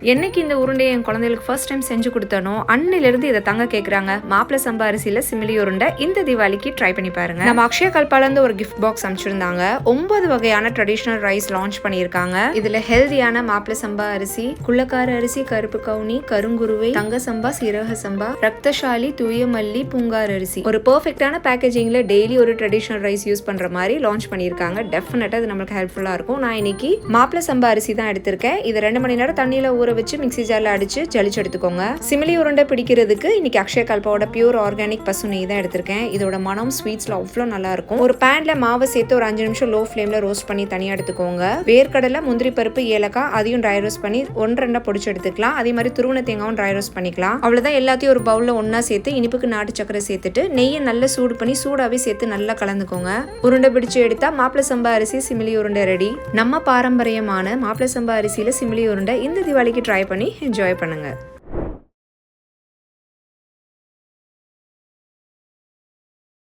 என்னைக்கு இந்த உருண்டையை என் குழந்தைகளுக்கு ஃபர்ஸ்ட் டைம் செஞ்சு கொடுத்தனோ அன்னிலிருந்து இதை தங்க கேட்குறாங்க. மாப்பிள சம்பா அரிசியில் சிமிலி உருண்டை இந்த தீபாவளிக்கு ட்ரை பண்ணி பாருங்க. நம்ம அக்ஷய கல்பாலேருந்து ஒரு கிஃப்ட் பாக்ஸ் அனுப்பிச்சிருந்தாங்க. 9 வகையான ட்ரெடிஷ்னல் ரைஸ் லான்ச் பண்ணியிருக்காங்க. இதுல ஹெல்தியான மாப்பிள சம்பா அரிசி, குள்ளக்கார அரிசி, கருப்பு கவுனி, கருங்குருவை, தங்க சம்பா, சீரக சம்பா, ரக்தசாலி, தூய மல்லி, பூங்கார் அரிசி, ஒரு பெர்ஃபெக்டான பேக்கேஜிங்ல டெய்லி ஒரு ட்ரெடிஷ்னல் ரைஸ் யூஸ் பண்ற மாதிரி லான்ச் பண்ணியிருக்காங்க. டெஃபினட்டா இது நம்மளுக்கு ஹெல்ப்ஃபுல்லா இருக்கும். நான் இன்னைக்கு மாப்பிள சம்பா அரிசி தான் எடுத்திருக்கேன். இதை 2 மணி நேரம் தண்ணியில ஊற வச்சு மிக்ஸி ஜார்ல அடிச்சு ஜலிச்சு எடுத்துக்கோங்க. சிமிலி உருண்டை பிடிக்கிறதுக்கு இன்னைக்கு அக்ஷய கல்பாவோட பியூர் ஆர்கானிக் பசு நெய் தான் எடுத்திருக்கேன். இதோட மனம் ஸ்வீட்ஸ்ல அவ்வளோ நல்லா இருக்கும். ஒரு பேன்ல மாவை சேர்த்து ஒரு 5 நிமிஷம் லோ ஃப்ளேம்ல ரோஸ்ட் பண்ணி தனியா எடுத்துக்கோங்க. வேர்க்கடலை, முந்திரி பருப்பு, ஏலக்காய் அதையும் ட்ரை ரோஸ்ட் பண்ணி 1-2 பொடிச்சு எடுத்துக்கலாம். அதே மாதிரி துருவன தேங்காயும் ட்ரை ரோஸ்ட் பண்ணிக்கலாம். அவ்வளவுதான். எல்லாத்தையும் ஒரு பவுல்ல ஒன்னா சேர்த்து இனிப்புக்கு நாட்டு சக்கரை சேர்த்துட்டு நெய்யை நல்லா சூடு பண்ணி சூடாவே சேர்த்து நல்லா கலந்துக்கோங்க. உருண்டை பிடிச்சு எடுத்தா மாப்பிள சம்பா அரிசி சிமிலி உருண்டை ரெடி. நம்ம பாரம்பரியமான மாப்பிள சம்பா அரிசியில சிமிலி உருண்டை இந்த தீபாவளிக்கு ட்ரை பண்ணி என்ஜாய் பண்ணுங்க.